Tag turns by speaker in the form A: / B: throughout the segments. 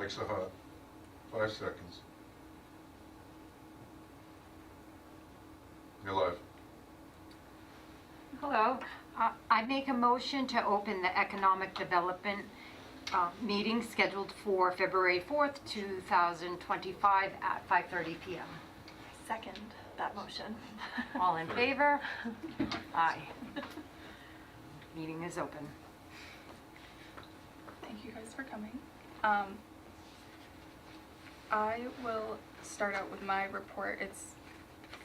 A: Mike's so hot. 5 seconds. You're live.
B: Hello. I make a motion to open the Economic Development meeting scheduled for February 4th, 2025 at 5:30 p.m.
C: Second that motion.
B: All in favor? Aye. Meeting is open.
C: Thank you guys for coming. I will start out with my report. It's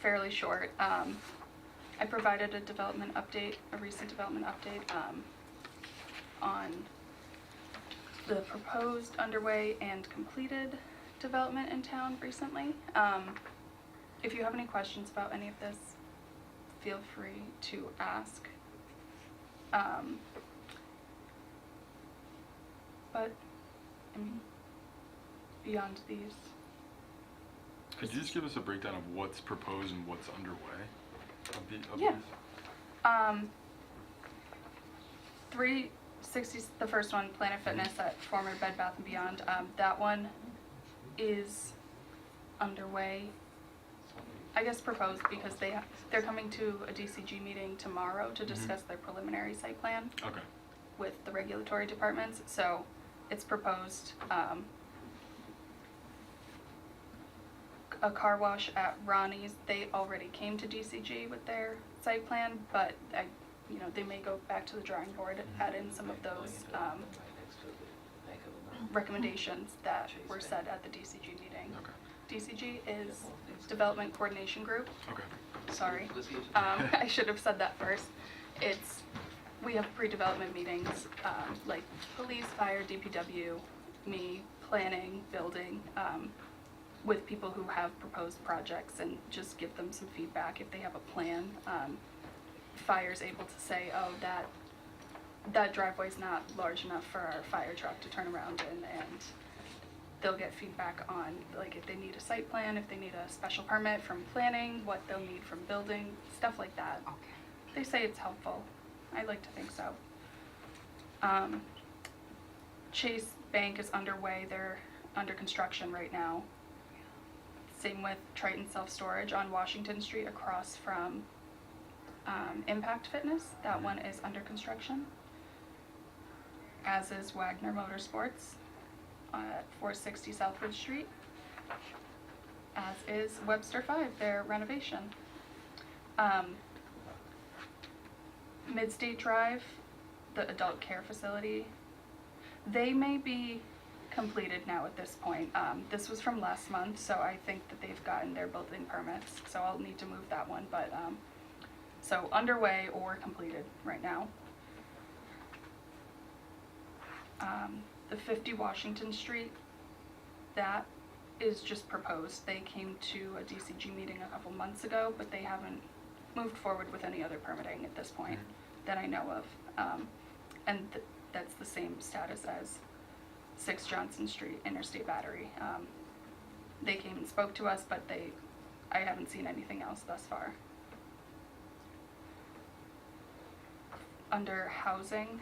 C: fairly short. I provided a development update, a recent development update on the proposed, underway, and completed development in town recently. If you have any questions about any of this, feel free to ask. But, I mean, beyond these.
D: Could you just give us a breakdown of what's proposed and what's underway?
C: Yeah. 360, the first one, Planet Fitness at former Bed Bath & Beyond. That one is underway. I guess proposed because they're coming to a DCG meeting tomorrow to discuss their preliminary site plan
D: Okay.
C: with the regulatory departments. So it's proposed. A car wash at Ronnie's, they already came to DCG with their site plan, but they may go back to the drawing board, add in some of those recommendations that were said at the DCG meeting.
D: Okay.
C: DCG is Development Coordination Group.
D: Okay.
C: Sorry. I should have said that first. We have pre-development meetings, like police, fire, DPW, me, planning, building, with people who have proposed projects, and just give them some feedback if they have a plan. Fire's able to say, oh, that driveway's not large enough for our fire truck to turn around in, and they'll get feedback on, like, if they need a site plan, if they need a special permit from planning, what they'll need from building, stuff like that.
B: Okay.
C: They say it's helpful. I like to think so. Chase Bank is underway. They're under construction right now. Same with Triton Self-Storage on Washington Street across from Impact Fitness. That one is under construction. As is Wagner Motorsports at 460 Southwood Street. As is Webster 5, their renovation. Midstate Drive, the adult care facility, they may be completed now at this point. This was from last month, so I think that they've gotten their building permits, so I'll need to move that one, but so underway or completed right now. The 50 Washington Street, that is just proposed. They came to a DCG meeting a couple months ago, but they haven't moved forward with any other permitting at this point that I know of. And that's the same status as 6 Johnson Street, Interstate Battery. They came and spoke to us, but I haven't seen anything else thus far. Under housing,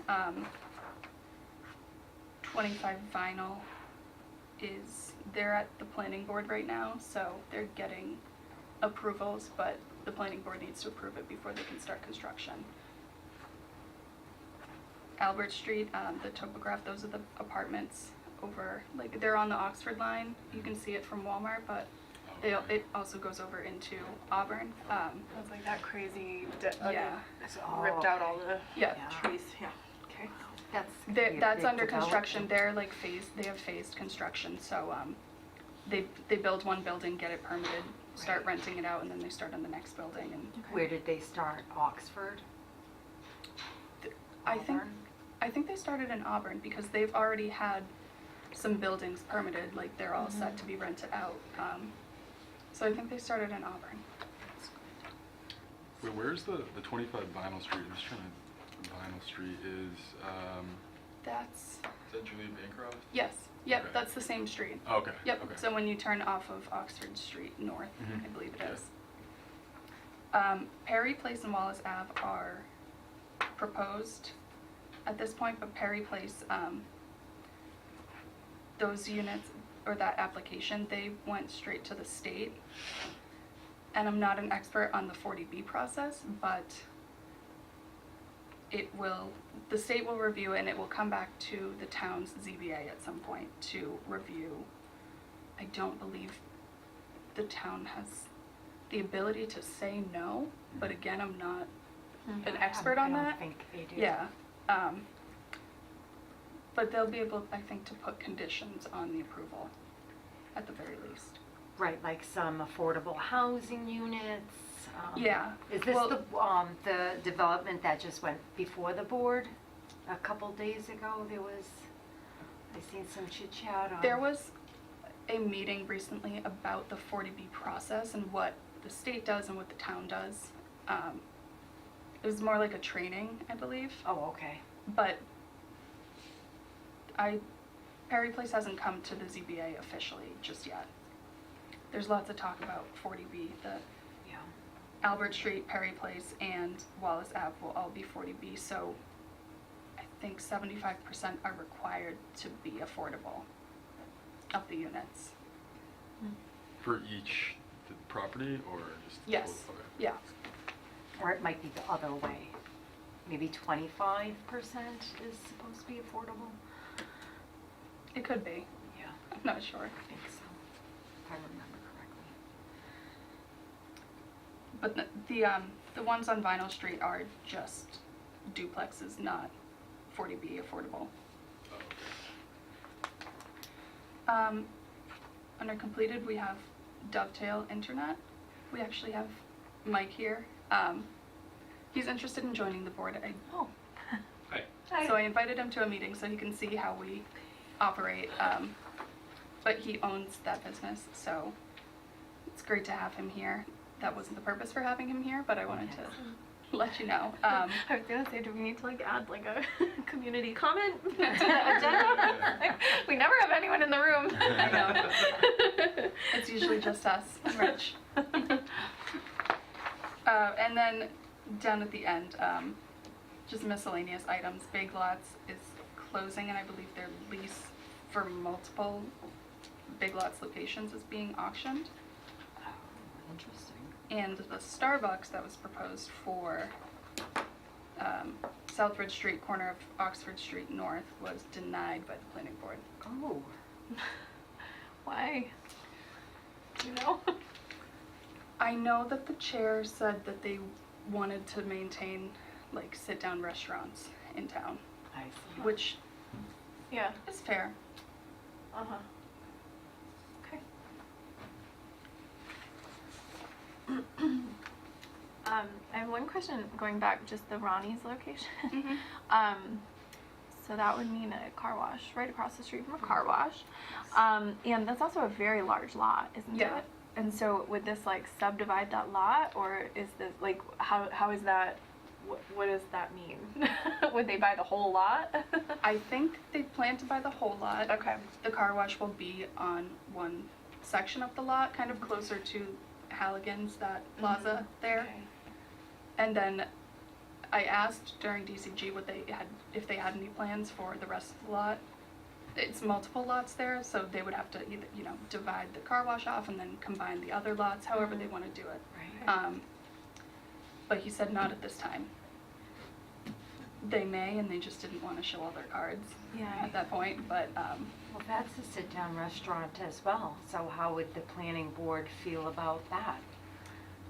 C: 25 Vinyl they're at the planning board right now, so they're getting approvals, but the planning board needs to approve it before they can start construction. Albert Street, the topograph, those are the apartments over, like, they're on the Oxford line. You can see it from Walmart, but it also goes over into Auburn.
E: It was like that crazy,
C: Yeah.
E: ripped out all the
C: Yeah.
E: trees. Yeah. Okay.
C: That's under construction. They're like they have phased construction, so they build one building, get it permitted, start renting it out, and then they start on the next building. And
B: Where did they start? Oxford?
C: I think they started in Auburn because they've already had some buildings permitted, like they're all set to be rented out. So I think they started in Auburn.
D: Wait, where's the 25 Vinyl Street? I'm just trying to. Vinyl Street is.
C: That's.
D: Is that Julia Bancroft?
C: Yes. Yep.
D: Okay.
C: That's the same street.
D: Oh, okay.
C: Yep.
D: Okay.
C: So when you turn off of Oxford Street North, I believe it is. Perry Place and Wallace Ave are proposed at this point, but Perry Place, those units, or that application, they went straight to the state. And I'm not an expert on the 40B process, but the state will review it and it will come back to the town's ZBA at some point to review. I don't believe the town has the ability to say no, but again, I'm not an expert on
B: I
C: that.
B: don't think they do.
C: Yeah, but they'll be able, I think, to put conditions on the approval, at the very least.
B: Right, like some affordable housing units.
C: Yeah.
B: Is this
C: Well-
B: the development that just went before the board? A couple days ago, I seen some chit chat on.
C: There was a meeting recently about the 40B process and what the state does and what the town does. It was more like a training, I believe,
B: Oh, okay.
C: but Perry Place hasn't come to the ZBA officially just yet. There's lots of talk about 40B, the
B: Yeah.
C: Albert Street, Perry Place, and Wallace Ave will all be 40B, so I think 75% are required to be affordable of the units.
D: For each property or just?
C: Yes,
D: total? Okay.
C: yeah.
B: Or it might be the other way. Maybe 25% is supposed to be affordable?
C: It could be.
B: Yeah,
C: I'm not sure.
B: I think so, if I remember correctly.
C: But the ones on Vinyl Street are just duplexes, not 40B affordable.
D: Oh, okay.
C: Under completed, we have Dovetail Internet. We actually have Mike here. He's interested in joining the board.
B: Oh.
D: Hi.
C: So I invited him to a meeting so he can see how we operate. But he owns that business, so it's great to have him here. That wasn't the purpose for having him here, but I wanted to let you know.
E: I was gonna say, do we need to like add like a community comment agenda? Like, we never have anyone in the room.
C: I know. It's usually just us and Rich. And then down at the end, just miscellaneous items. Big Lots is closing, and I believe their lease for multiple Big Lots locations is being auctioned.
B: Oh, interesting.
C: And the Starbucks that was proposed for Southbridge Street, corner of Oxford Street North, was denied by the planning board.
B: Oh,
E: Why? You know?
C: I know that the chair said that they wanted to maintain like sit-down restaurants in town,
B: I see.
C: which
E: Yeah.
C: is fair.
E: Uh-huh. Okay. I have one question going back, just the Ronnie's location. So that would mean a car wash right across the street from a car wash. And that's also a very large lot, isn't
C: Yeah.
E: it? And so would this like subdivide that lot, or is this like, how is that, what does that mean? Would they buy the whole lot?
C: I think they plan to buy the whole lot.
E: Okay.
C: The car wash will be on one section of the lot, kind of closer to Halligan's, that plaza there.
E: Okay.
C: And then I asked during DCG what they had, if they had any plans for the rest of the lot. It's multiple lots there, so they would have to either, divide the car wash off and then combine the other lots, however they want to do it.
B: Right.
C: But he said not at this time. They may, and they just didn't want to show all their cards
E: Yeah.
C: at that point, but,
B: Well, that's a sit-down restaurant as well, so how would the planning board feel about that?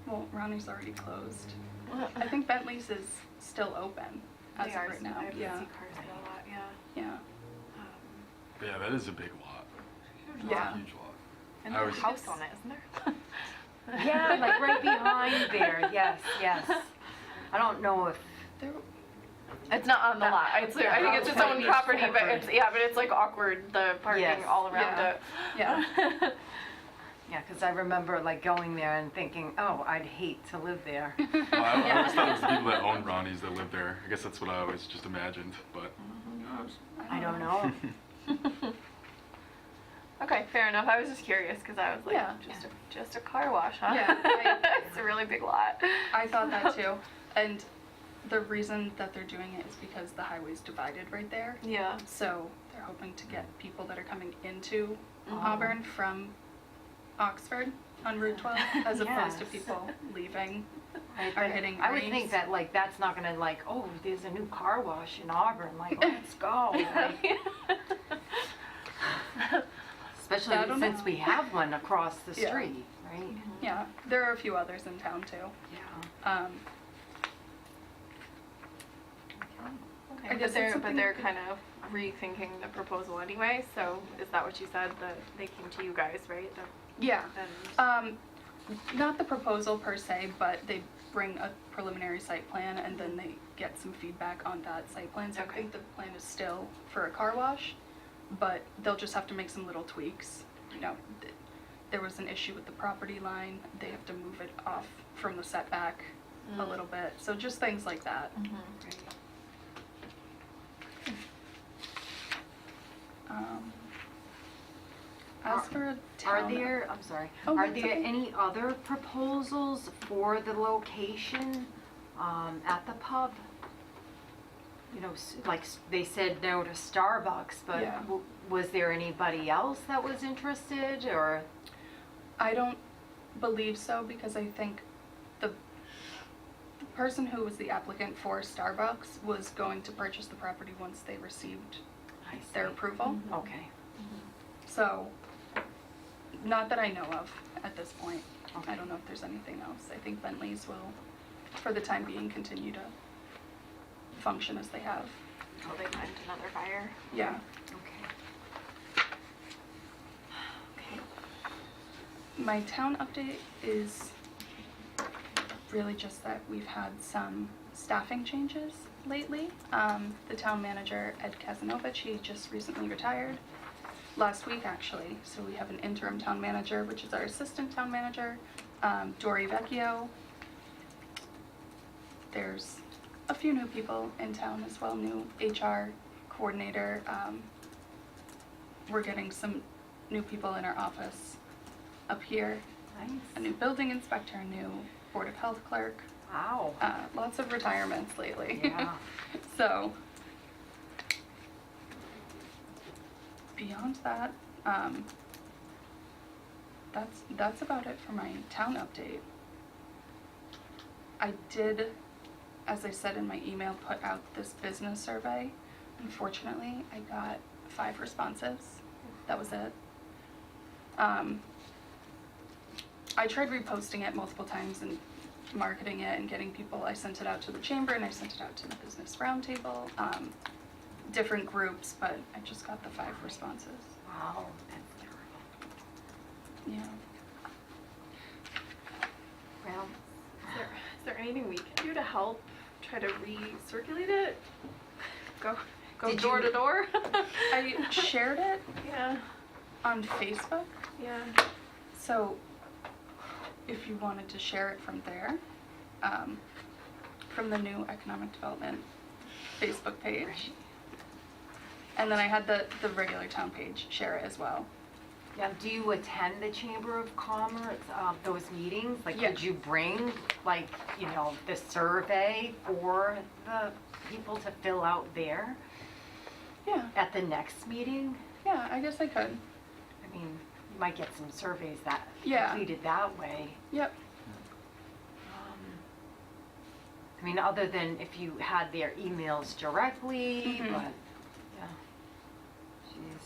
C: well, Ronnie's already closed. I think Bentley's is still open as of right now. Yeah,
E: cars there a lot, yeah.
C: yeah.
D: But yeah, that is a big lot. It's
C: Yeah.
D: a huge lot.
E: And
D: I
E: there's a
D: was-
E: house on it, isn't there?
B: Yeah, like right behind there, yes. I don't know if,
C: There,
E: It's not on the
B: That-
E: lot. I think it's its own
B: it's
E: property, but
B: separate.
E: it's like awkward, the parking
B: Yes.
E: all around
C: Yeah.
E: it.
C: yeah.
B: yeah, because I remember like going there and thinking, oh, I'd hate to live there.
D: Well, I always thought it was the people that own Ronnie's that live there. I guess that's what I always just imagined, but
B: I don't know.
E: Okay, fair enough. I was just curious because I was like,
C: Yeah.
E: just a car wash, huh?
C: Yeah,
E: It's a really big lot.
C: I thought that too. And the reason that they're doing it is because the highway's divided right there.
E: Yeah.
C: So They're hoping to get people that are coming into
B: Oh.
C: Auburn from Oxford on Route 12, as opposed to
B: Yes.
C: people leaving
B: Right,
C: or
B: but
C: hitting
B: I would
C: Grace.
B: think that like that's not gonna like, oh, there's a new car wash in Auburn, like let's go. Like, especially
C: I don't
B: since
C: know.
B: we have one across the
C: Yeah.
B: street, right?
C: Yeah, there are a few others in town too.
B: Yeah.
E: Okay,
C: I guess
E: but
C: it's something
E: they're
C: we could-
E: kind of rethinking the proposal anyway. So is that what you said, that they came to you guys, right?
C: Yeah.
E: And
C: Not the proposal per se, but they bring a preliminary site plan and then they get some feedback on that site plan. So I
E: Okay.
C: think the plan is still for a car wash, but they'll just have to make some little tweaks. You know, there was an issue with the property line. They have to move it off from the setback a little bit. So just things like that. As for
B: Are
C: town,
B: there, I'm sorry,
C: Oh,
B: are
C: that's
B: there
C: okay.
B: any other proposals for the location at the pub? You know, like they said no to Starbucks, but
C: Yeah.
B: Was there anybody else that was interested or?
C: I don't believe so because I think the person who was the applicant for Starbucks was going to purchase the property once they received
B: I
C: their
B: see.
C: approval.
B: Okay,
C: So, not that I know of at this point.
B: Okay.
C: I don't know if there's anything else. I think Bentley's will, for the time being, continue to function as they have.
E: until they find another buyer.
C: Yeah.
B: okay. Okay.
C: My town update is really just that we've had some staffing changes lately. The town manager, Ed Kazanovich, he just recently retired, last week actually. So we have an interim town manager, which is our assistant town manager, Dory Vecchio. There's a few new people in town as well, new HR coordinator. We're getting some new people in our office up here. A
B: Nice.
C: new building inspector, a new Board of Health clerk,
B: Wow.
C: lots of retirements lately.
B: Yeah.
C: So, beyond that, that's about it for my town update. I did, as I said in my email, put out this business survey. Unfortunately, I got 5 responses. That was it. I tried reposting it multiple times and marketing it and getting people. I sent it out to the chamber and I sent it out to the business roundtable, different groups, but I just got the 5 responses.
B: Wow, that's terrible.
C: Yeah.
B: Well,
E: Is there anything we can do to help try to recirculate it? Go
B: Did
E: door
B: you-
E: to door?
C: I shared it
E: Yeah,
C: on Facebook,
E: yeah.
C: so if you wanted to share it from there, from the new economic development Facebook page. And then I had the regular town page share it as well.
B: now, do you attend the Chamber of Commerce, those meetings? Like,
C: Yeah.
B: could you bring, like, you know, the survey for the people to fill out there
C: Yeah,
B: at the next meeting?
C: yeah, I guess I could.
B: I mean, you might get some surveys that
C: Yeah.
B: completed that way.
C: Yep.
B: I mean, other than if you had their emails directly,
C: Mhm.
B: but, yeah. Jeez.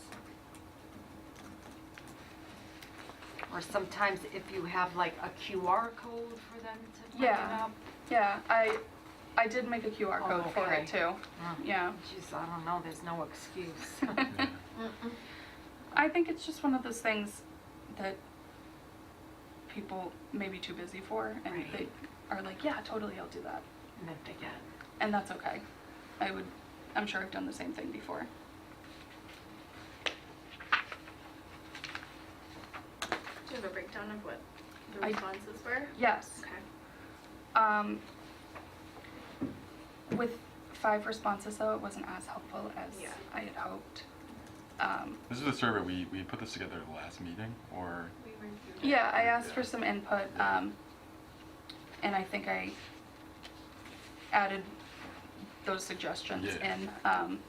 B: Or sometimes if you have like a QR code for them to bring it
C: Yeah.
B: up.
C: Yeah, I did make a QR
B: Oh,
C: code for
B: okay.
C: it too. Yeah.
B: Jeez, I don't know, there's no excuse.
C: I think it's just one of those things that people may be too busy for and
B: Right.
C: they are like, yeah, totally, I'll do that.
B: And then forget.
C: And that's okay. I'm sure I've done the same thing before.
E: Do you have a breakdown of what the
C: I-
E: responses were?
C: Yes.
E: Okay.
C: With 5 responses though, it wasn't as helpful as
E: Yeah.
C: I had hoped.
D: This is a survey, we put this together at the last meeting, or?
E: We reviewed it.
C: Yeah, I asked for some input, and I think I added those suggestions
D: Yeah.
C: in.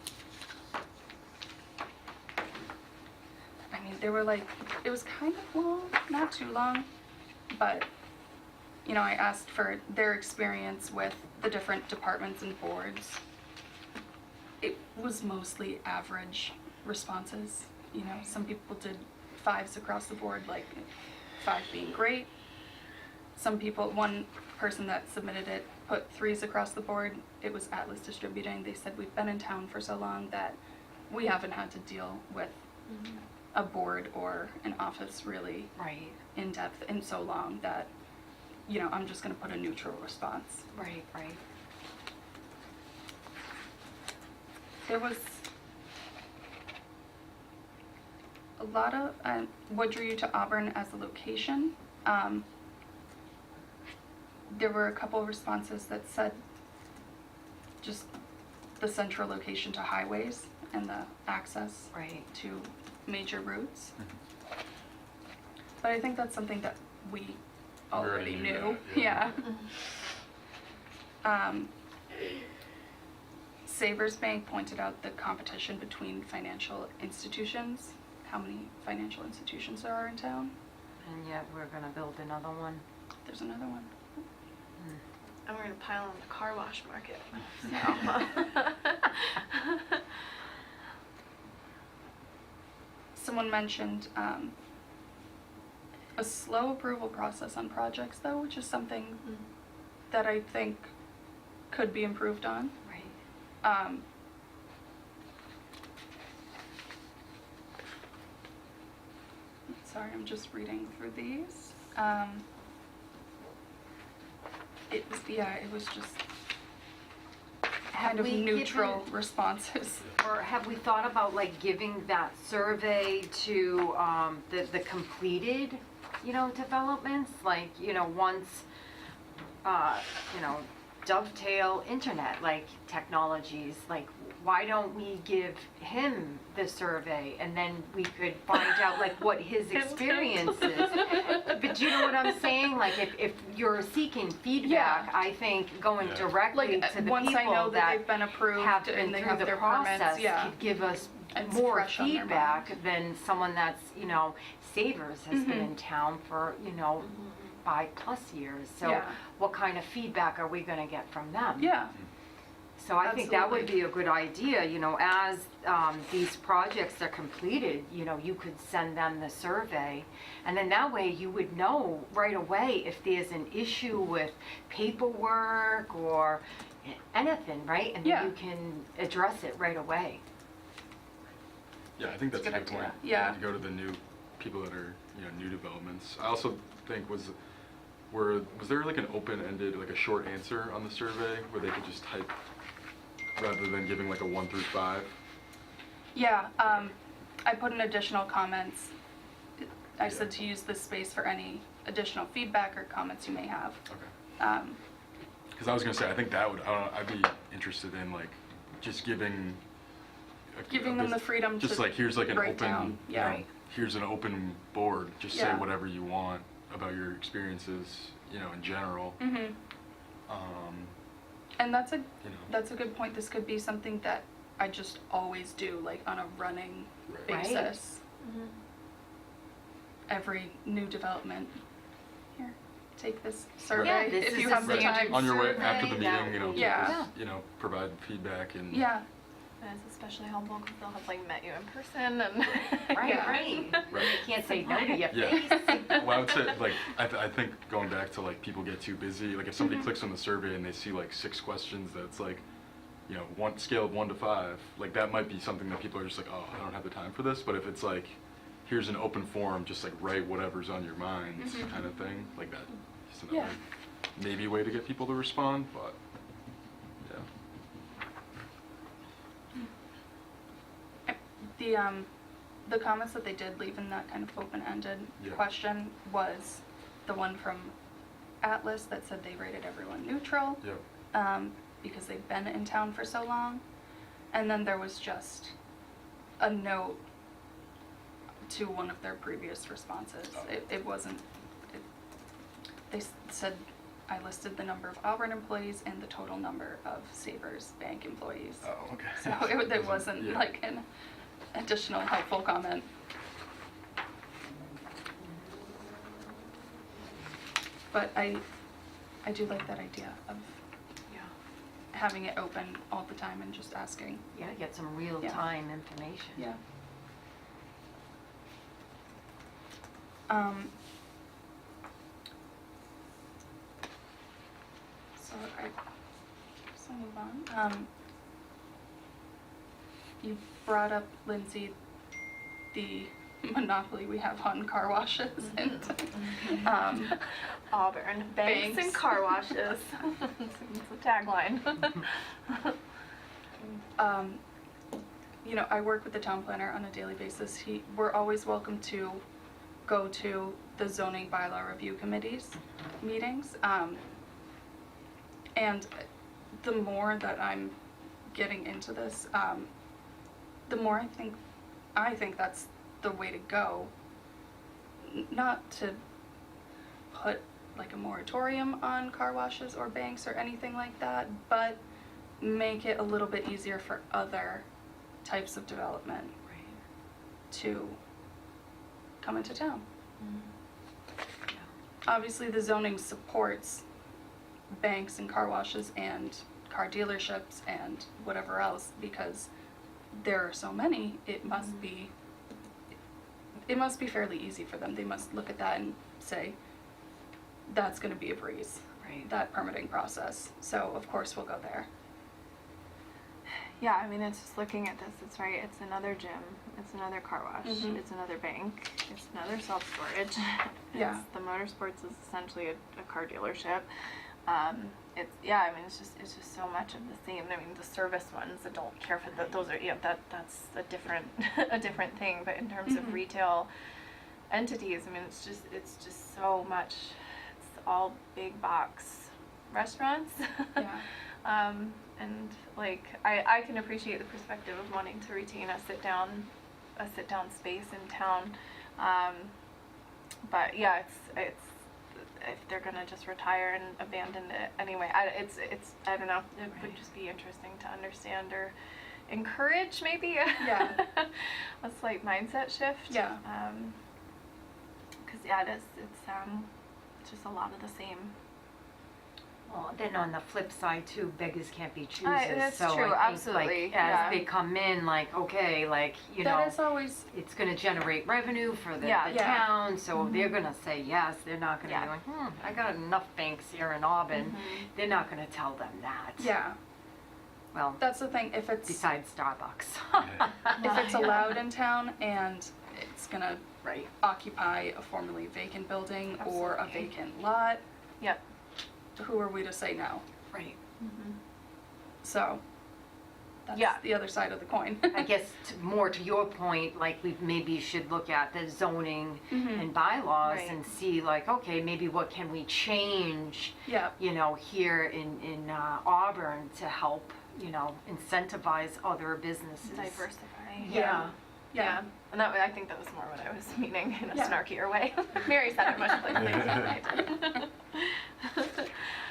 C: they were like, it was kind of long, not too long, but, you know, I asked for their experience with the different departments and boards. It was mostly average responses. You know, some people did 5s across the board, like 5 being great. Some people, one person that submitted it put 3s across the board. It was Atlas Distributing. They said, we've been in town for so long that we haven't had to deal with a board or an office really
B: Right,
C: in depth in so long that, you know, I'm just going to put a neutral response.
B: right, right.
C: There was a lot of, what drew you to Auburn as a location? There were a couple of responses that said just the central location to highways and the access
B: Right.
C: to major routes. But I think that's something that we already
D: knew
C: knew.
D: that,
C: Yeah. Savers Bank pointed out the competition between financial institutions, how many financial institutions there are in town.
B: And yet we're gonna build another one.
C: There's another one.
E: And we're gonna pile on the car wash market. So.
C: Someone mentioned a slow approval process on projects though, which is something that I think could be improved on.
B: Right.
C: Sorry, I'm just reading through these. It was just kind of
B: we
C: neutral
B: given-
C: responses.
B: Or have we thought about like giving that survey to the completed, you know, developments? Like, you know, once, you know, Dovetail Internet, like technologies, like why don't we give him the survey and then we could find out like what his experience is? But you know what I'm saying? Like if you're seeking feedback,
C: Yeah.
B: I think going
D: Yeah.
B: directly
C: Like
B: to the
C: once I know
B: people
C: that
B: that
C: they've been approved
B: have been
C: and they
B: through
C: have
B: the
C: their
B: process
C: permits, yeah.
B: could give us
C: It's
B: more
C: fresh on their
B: feedback than someone that's, you know, Savers has been in town for, you know, 5+ years. So
C: Yeah.
B: what kind of feedback are we gonna get from them?
C: Yeah.
B: So I think that would
C: Absolutely.
B: be a good idea, you know, as these projects are completed, you know, you could send them the survey. And then that way you would know right away if there's an issue with paperwork or anything, right? And
C: Yeah.
B: then you can address it right away.
D: Yeah, I think that's a
C: Good
D: good
C: idea.
D: point.
C: Yeah.
D: When you go to the new people that are, you know, new developments. I also think was there like an open-ended, like a short answer on the survey where they could just type rather than giving like a 1 through 5?
C: Yeah, I put in additional comments. I said to use this space for any additional feedback or comments you may have.
D: Okay. Because I was gonna say, I think that would, I don't know, I'd be interested in like just giving.
C: Giving them the freedom
D: Just
C: to
D: like, here's like an
C: write
D: open,
C: down,
D: you
C: yeah.
D: know, here's an open board, just say
C: Yeah.
D: whatever you want about your experiences, you know, in general.
C: Mhm. And that's a good point. This could be something that I just always do, like on a running
D: Right.
C: basis. Every new development. Here, take this survey
B: this
C: if
B: is
C: you
B: a
C: have the
B: standard
C: time.
D: On your way after the
B: survey that
D: meeting, you know,
B: will-
C: Yeah.
D: you know, provide feedback and.
C: Yeah,
E: And it's especially helpful because they'll have like met you in person and.
B: Right,
C: Yeah.
B: right.
D: Right.
B: You can't say no to your
D: Yeah.
B: face.
D: Well, I would say, like, I think going back to, like, people get too busy, like, if somebody
C: Mm-hmm.
D: clicks on the survey and they see, like, 6 questions that's, like, you know, scale of 1 to 5, like, that might be something that people are just like, oh, I don't have the time for this, but if it's, like, here's an open forum, just, like, write whatever's on your mind kind of thing, like that, just another
C: Yeah.
D: maybe way to get people to respond, but, yeah.
C: the comments that they did leave in that kind of open-ended
D: Yeah.
C: question was the one from Atlas that said they rated everyone neutral.
D: Yep.
C: Because they've been in town for so long. And then there was just a note to one of their previous responses.
D: Oh.
C: It wasn't, they said, I listed the number of Auburn employees and the total number of Savers Bank employees.
D: Oh, okay.
C: So it wasn't
D: Yeah.
C: like an additional helpful comment. but I do like that idea of
B: Yeah.
C: having it open all the time and just asking.
B: Yeah, get some real-time information.
C: Yeah. Um, so I'll move on. You brought up, Lindsay, the monopoly we have on car washes and
E: Auburn, banks and
C: Banks.
E: car washes. It's a tagline.
C: you know, I work with the town planner on a daily basis. We're always welcome to go to the zoning bylaw review committees meetings. And the more that I'm getting into this, the more I think that's the way to go. Not to put like a moratorium on car washes or banks or anything like that, but make it a little bit easier for other types of development to come into town. Obviously, the zoning supports banks and car washes and car dealerships and whatever else, because there are so many, it must be fairly easy for them. They must look at that and say, that's gonna be a breeze,
B: Right.
C: that permitting process. So of course we'll go there.
E: Yeah, I mean, it's just looking at this, it's right, it's another gym, it's another car wash,
C: Mhm.
E: it's another bank, it's another self-storage.
C: Yeah.
E: The motorsports is essentially a car dealership. It's, yeah, I mean, it's just so much of the same. I mean, the service ones, I don't care for those are, that's a different, a different thing, but in terms of
C: Mhm.
E: retail entities, I mean, it's just so much, it's all big box restaurants.
C: Yeah.
E: And like, I can appreciate the perspective of wanting to retain a sit down space in town. But yeah, it's, if they're gonna just retire and abandon it anyway, it's, I don't know, it would
B: Right.
E: just be interesting to understand or encourage maybe
C: Yeah.
E: a slight mindset shift.
C: Yeah.
E: 'Cause yeah, it's just a lot of the same.
B: Well, then on the flip side too, beggars can't be choosers.
E: That's
B: so
E: true,
B: I think,
E: absolutely,
B: like,
E: yeah.
B: as they come in, like, okay, like, you know,
C: That is always,
B: it's gonna generate revenue for the
E: Yeah.
C: Yeah.
B: town, so they're gonna say yes. They're not gonna
E: Yeah.
B: be like, I got enough banks here in Auburn.
E: Mhm.
B: They're not gonna tell them that.
C: yeah,
B: Well,
C: that's the thing, if it's
B: besides Starbucks.
C: if it's allowed in town and it's gonna
B: Right.
C: occupy a formerly vacant building or a
E: Absolutely.
C: vacant lot,
E: Yep.
C: who are we to say no?
B: Right.
C: So, that's
E: Yeah.
C: the other side of the coin.
B: I guess more to your point, like we maybe should look at the zoning
C: Mhm.
B: and bylaws
E: Right.
B: and see like, okay, maybe what can we change,
C: Yeah,
B: you know, here in Auburn to help, you know, incentivize other businesses.
E: Diversify.
B: Yeah.
C: yeah,
E: And I think that was more what I was meaning in a
C: Yeah.
E: snarkier way. Mary said it much plainer than I did.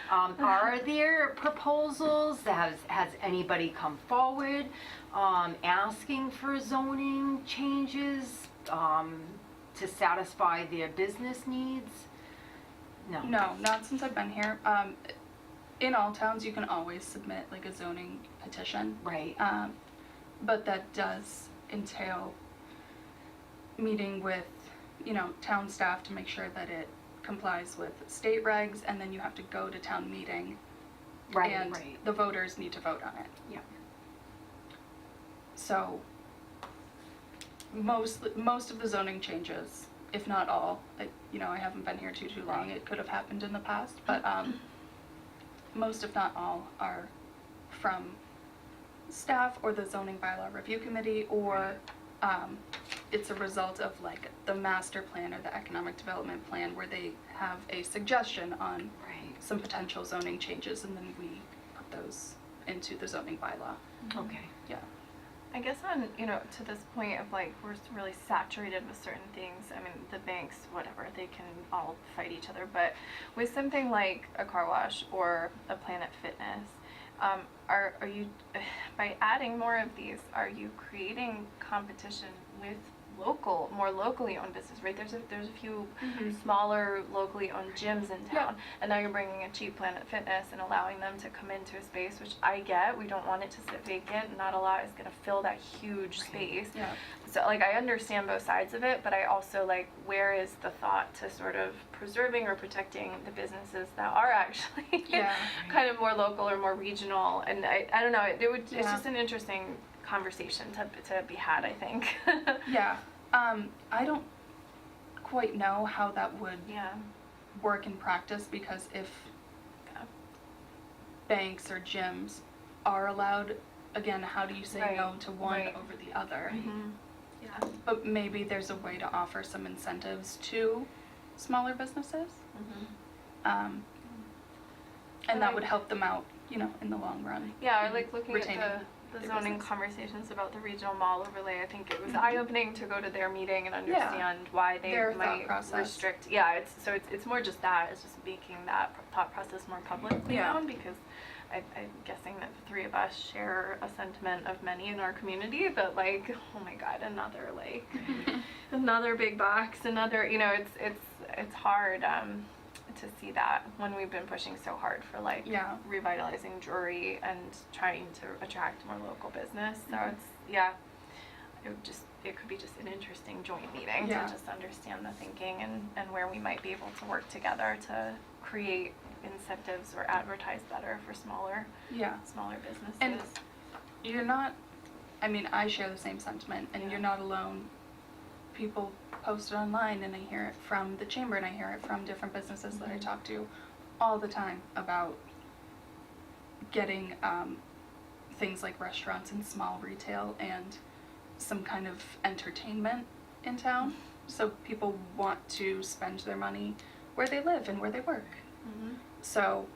B: Are there proposals? Has anybody come forward asking for zoning changes to satisfy their business needs? No.
C: no, not since I've been here. In all towns, you can always submit like a zoning petition.
B: Right.
C: But that does entail meeting with, you know, town staff to make sure that it complies with state regs, and then you have to go to town meeting,
B: Right.
C: and
B: Right.
C: the voters need to vote on it.
B: Yeah.
C: So most of the zoning changes, if not all, I haven't been here too long. It could have happened in the past, but most, if not all, are from staff or the zoning bylaw review committee, or it's a result of like the master plan or the economic development plan, where they have a suggestion on
B: Right.
C: some potential zoning changes, and then we put those into the zoning bylaw.
B: Okay.
C: Yeah.
E: I guess on, to this point of like, we're really saturated with certain things. I mean, the banks, whatever, they can all fight each other. But with something like a car wash or a Planet Fitness, are you, by adding more of these, are you creating competition with more locally owned business, right? There's a few
C: Mhm.
E: smaller locally owned gyms in town, and now you're bringing a cheap Planet Fitness and allowing them to come into a space, which I get. We don't want it to sit vacant. Not a lot is going to fill that huge space.
C: Yeah.
E: So like I understand both sides of it, but I also like, where is the thought to sort of preserving or protecting the businesses that are actually
C: Yeah.
E: kind of more local or more regional? And I don't know, it's
C: Yeah.
E: just an interesting conversation to be had, I think.
C: Yeah. I don't quite know how that would
E: Yeah.
C: work in practice, because if
E: Yeah.
C: banks or gyms are allowed, again, how do you say
E: Right,
C: no to one
E: right.
C: over the other?
E: Mm-hmm. Yeah.
C: But maybe there's a way to offer some incentives to smaller businesses,
E: Mm-hmm.
C: and that would help them out, in the long run.
E: Yeah, I like looking
C: Retaining
E: at the
C: their
E: zoning
C: business.
E: conversations about the regional mall overlay. I think it was
C: Mhm.
E: eye-opening to go to their meeting and understand why they
C: Their thought
E: might
C: process.
E: restrict. Yeah, it's more just that. It's just making that thought process more publicly
C: Yeah.
E: known, because I'm guessing that the three of us share a sentiment of many in our community that like, oh my God, another like, another big box, another, it's hard to see that when we've been pushing so hard for like
C: Yeah.
E: revitalizing Drury and trying to attract more local business. So
C: Mhm.
E: it could be just an interesting joint meeting
C: Yeah.
E: to just understand the thinking and where we might be able to work together to create incentives or advertise better for smaller
C: Yeah.
E: businesses.
C: And you're not, I share the same sentiment, and
E: Yeah.
C: you're not alone. People post it online, and I hear it from the chamber, and I hear it from different businesses that I
E: Mhm.
C: talk to all the time about getting things like restaurants and small retail and some kind of entertainment in town. So people want to spend their money where they live and where they work.
E: Mhm.
C: So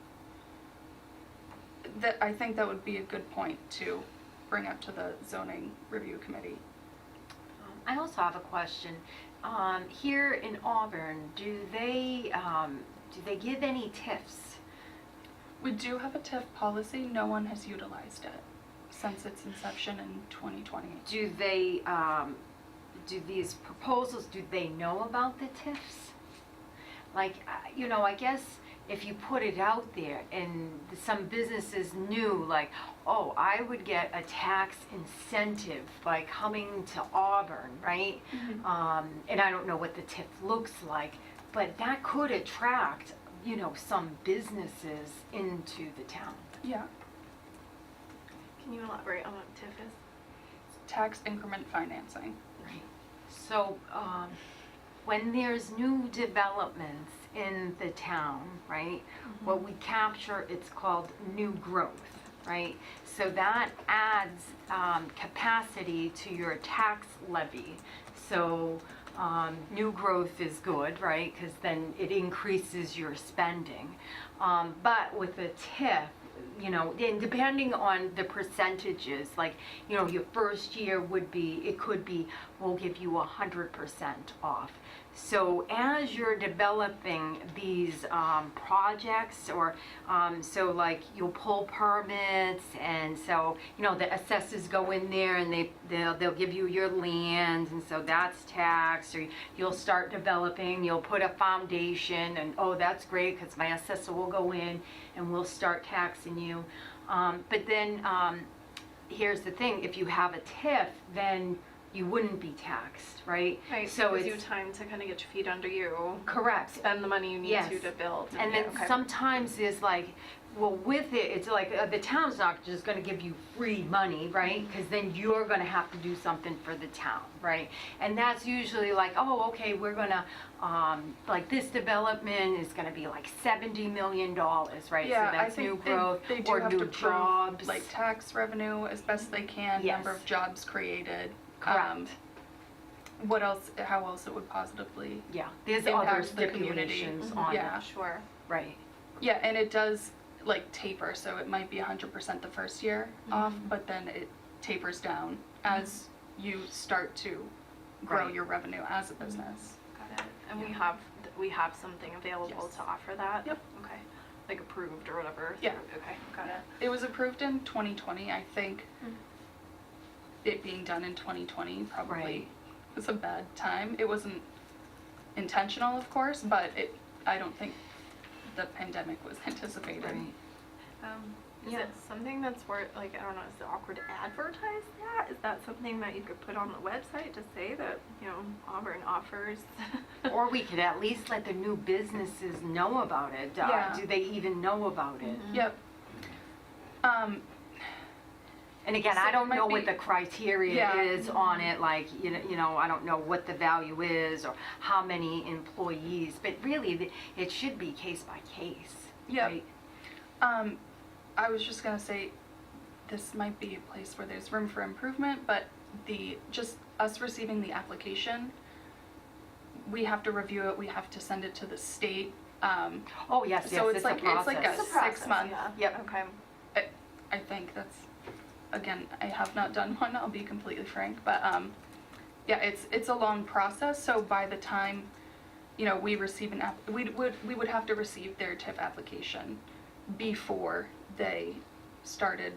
C: I think that would be a good point to bring up to the zoning review committee.
B: I also have a question. Here in Auburn, do they give any TIFs?
C: We do have a TIF policy. No one has utilized it since its inception in 2020.
B: Do they, do these proposals, do they know about the TIFs? Like, I guess if you put it out there and some businesses knew, like, oh, I would get a tax incentive by coming to Auburn, right? And I don't know what the TIF looks like, but that could attract, some businesses into the town.
C: Yeah.
E: Can you elaborate on what TIF is?
C: Tax increment financing.
B: Right. So, when there's new developments in the town, right, what we capture, it's called new growth, right? So that adds capacity to your tax levy. So, new growth is good, right, because then it increases your spending. But with a TIF, and depending on the percentages, like, your first year could be, we'll give you 100% off. So as you're developing these projects, or so like you'll pull permits, and so the assessors go in there and they'll give you your land, and so that's taxed. Or you'll start developing, you'll put a foundation, and oh, that's great because my assessor will go in and we'll start taxing you. But then here's the thing: if you have a TIF, then you wouldn't be taxed, right?
E: Right,
B: So
E: gives you
B: it's
E: time to kind of get your feet under you.
B: correct.
E: Spend the money you need
B: Yes.
E: to build.
B: And then
E: okay.
B: sometimes there's like, well, with it, it's like the town's not just going to give you free money, right? Because then you're going to have to do something for the town, right? And that's usually like, oh, okay, we're going to, like this development is going to be like $70 million, right?
C: Yeah,
B: So that's
C: I think
B: new growth
C: they do
B: or
C: have
B: new
C: to prove,
B: jobs.
C: like tax revenue as best they can,
B: Yes.
C: number of jobs created.
B: Correct.
C: What else? How else it would positively?
B: Yeah, there's other
C: impacts the community.
B: stipulations
E: Mhm.
B: on
C: Yeah.
B: it,
E: Sure.
B: right?
C: Yeah, and it does like taper, so it might be 100% the first year off, but then it tapers down as you start to grow
B: Right.
C: your revenue as a business.
E: Got it. And
C: Yeah.
E: we have something available
C: Yes.
E: to offer that?
C: Yep.
E: Okay. Like approved or whatever?
C: Yeah.
E: Okay, got it.
C: It was approved in 2020. I think
E: Mm.
C: it being done in 2020 probably
B: Right.
C: was a bad time. It wasn't intentional, of course, but I don't think the pandemic was anticipated.
B: Right.
E: Is
B: Yeah.
E: it something that's worth, like, I don't know, is it awkward to advertise that? Is that something that you could put on the website to say that, you know, Auburn offers?
B: Or we could at least let the new businesses know about it.
C: Yeah.
B: Do they even know about it?
C: Yep.
B: And again,
C: So
B: I
C: it
B: don't
C: might
B: know what
C: be-
B: the criteria
C: Yeah.
B: is on it, like, you know, I don't know what the value is or how many employees, but really, it should be case by case,
C: Yep.
B: right?
C: I was just gonna say, this might be a place where there's room for improvement, but just us receiving the application, we have to review it, we have to send it to the state.
B: Oh, yes,
C: So
B: yes,
C: it's
B: it's a
C: like- it's like a
B: process.
E: It's a process,
C: 6 month.
E: yeah.
B: Yep.
E: Okay.
C: I think that's, again, I have not done one, I'll be completely frank, but, yeah, it's a long process, so by the time, you know, we receive we would have to receive their TIF application before they started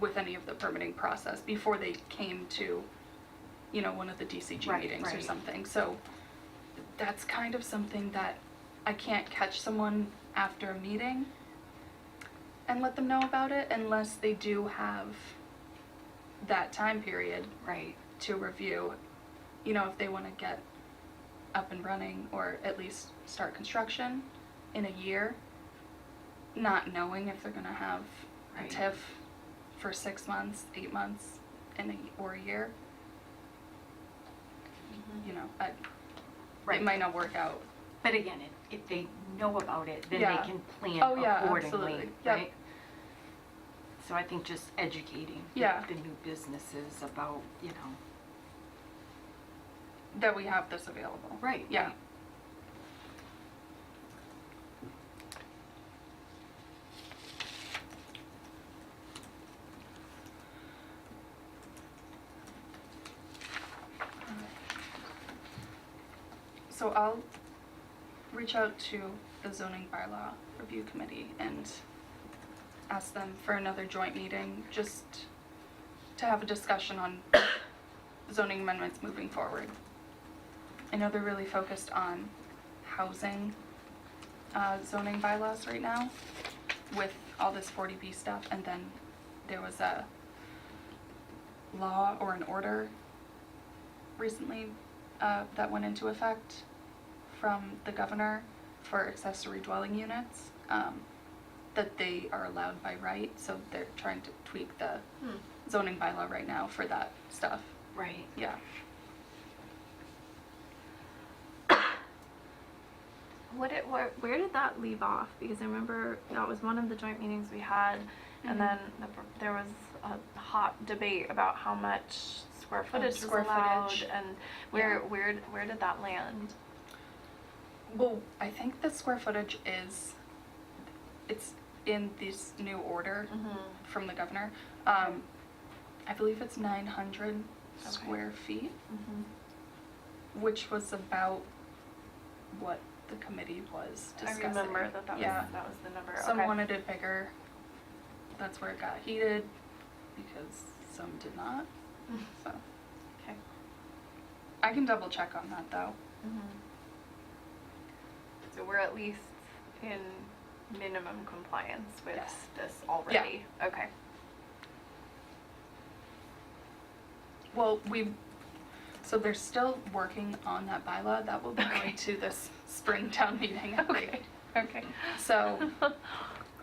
C: with any of the permitting process, before they came to, you know, one of the DCG
B: Right,
C: meetings or
B: right.
C: something, so that's kind of something that I can't catch someone after a meeting and let them know about it unless they do have that time period
B: Right,
C: to review, you know, if they want to get up and running or at least start construction in a year, not knowing if they're going to have a
B: Right.
C: TIF for 6 months, 8 months, or a year. You know,
B: right.
C: it might not work out.
B: But again, if they know about it, then
C: Yeah.
B: they can plan
C: Oh, yeah,
B: accordingly,
C: absolutely. Yep.
B: right? So I think just educating
C: Yeah.
B: the new businesses about, you know.
C: That we have this available.
B: Right,
C: Yeah.
B: right.
C: So I'll reach out to the zoning bylaw review committee and ask them for another joint meeting, just to have a discussion on zoning amendments moving forward. I know they're really focused on housing zoning bylaws right now with all this 40B stuff, and then there was a law or an order recently that went into effect from the governor for accessory dwelling units, that they are allowed by right, so they're trying to tweak the zoning bylaw right now for that stuff.
B: Right.
C: Yeah.
E: Where did that leave off? Because I remember that was one of the joint meetings we had,
C: Mhm.
E: and then there was a hot debate about how much square footage was
C: square
E: allowed,
C: footage.
E: and where did that land?
C: Well, I think the square footage it's in this new order from the governor. I believe it's 900
E: Okay.
C: square feet, which was about what the committee was
E: I
C: discussing.
E: remember that
C: Yeah.
E: was the number.
C: Some
E: Okay.
C: wanted it bigger. That's where it got heated because some did not. So
E: Okay.
C: I can double check on that though.
E: So we're at least in minimum compliance with
C: Yes.
E: this already. Okay.
C: Well, so they're still working on that bylaw. That will be going to this spring town meeting, I think.
E: Okay.
C: So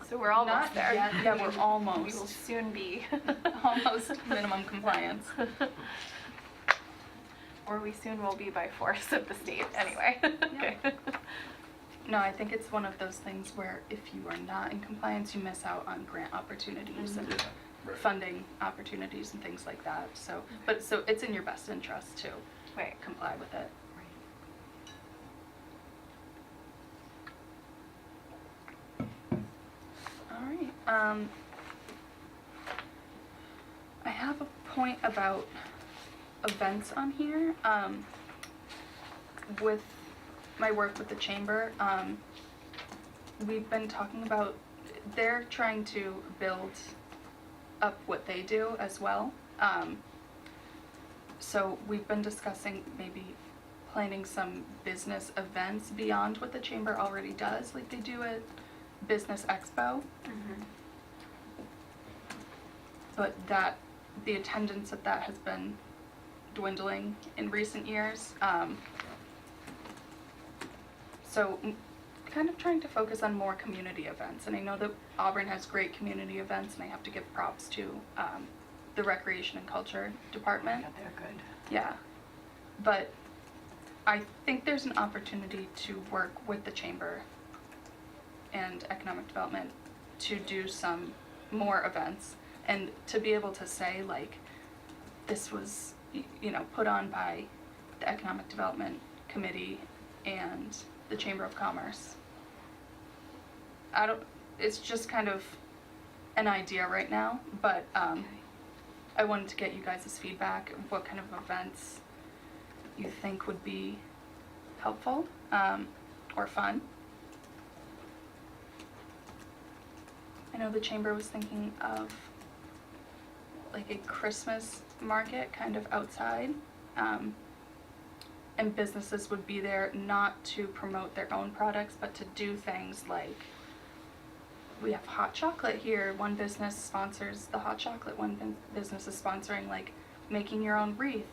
E: So we're almost
C: not
E: there.
C: yet. Yeah, we're
E: We will
C: almost
E: soon be.
C: almost minimum compliance.
E: Or we soon will be by force of the state, anyway. Okay.
C: No, I think it's one of those things where if you are not in compliance, you miss out on grant opportunities and
A: Right.
C: funding opportunities and things like that. So it's in your best interest to
E: Right.
C: comply with it. All right. I have a point about events on here. With my work with the chamber, we've been talking about they're trying to build up what they do as well. So we've been discussing maybe planning some business events beyond what the chamber already does, like they do at Business Expo. But the attendance at that has been dwindling in recent years. So kind of trying to focus on more community events. And I know that Auburn has great community events, and I have to give props to the Recreation and Culture Department.
B: Yeah, they're good.
C: Yeah. But I think there's an opportunity to work with the chamber and economic development to do some more events, and to be able to say, like, this was, put on by the Economic Development Committee and the Chamber of Commerce. It's just kind of an idea right now, but I wanted to get you guys' feedback of what kind of events you think would be helpful or fun. I know the chamber was thinking of like a Christmas market kind of outside, and businesses would be there not to promote their own products, but to do things like, we have hot chocolate here, one business sponsors the hot chocolate, one business is sponsoring like making your own wreath.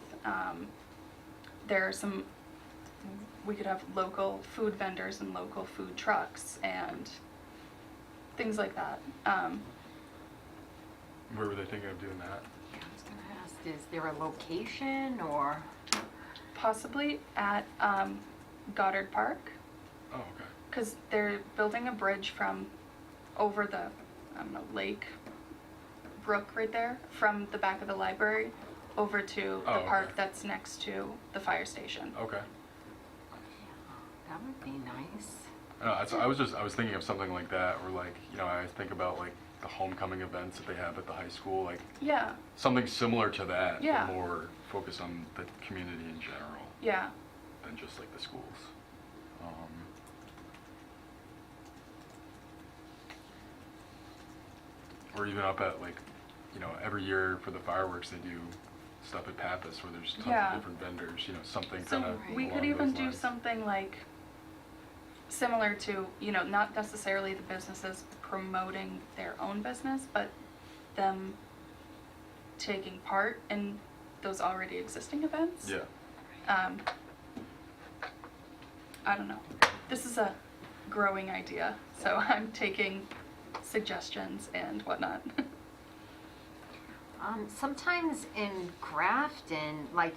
C: There are some, we could have local food vendors and local food trucks and things like that.
D: Where were they thinking of doing that?
B: Yeah, I was gonna ask, is there a location or?
C: Possibly at Goddard Park,
D: Oh, okay.
C: because they're building a bridge from over the, lake, brook right there, from the back of the library over to the
D: Oh, okay.
C: park that's next to the fire station.
D: Okay.
B: That would be nice.
D: I was thinking of something like that, or like, I think about like the homecoming events that they have at the high school, like
C: Yeah,
D: something similar to that,
C: Yeah.
D: but more focused on the community in general
C: yeah,
D: than just like the schools. Or even up at like, every year for the fireworks they do stuff at Pappas where there's tons
C: Yeah.
D: of different vendors, something
C: so
D: kind of
C: we could even do something like similar to, not necessarily the businesses promoting their own business, but them taking part in those already existing events.
D: Yeah.
C: I don't know. This is a growing idea, so I'm taking suggestions and whatnot.
B: Sometimes in Grafton, like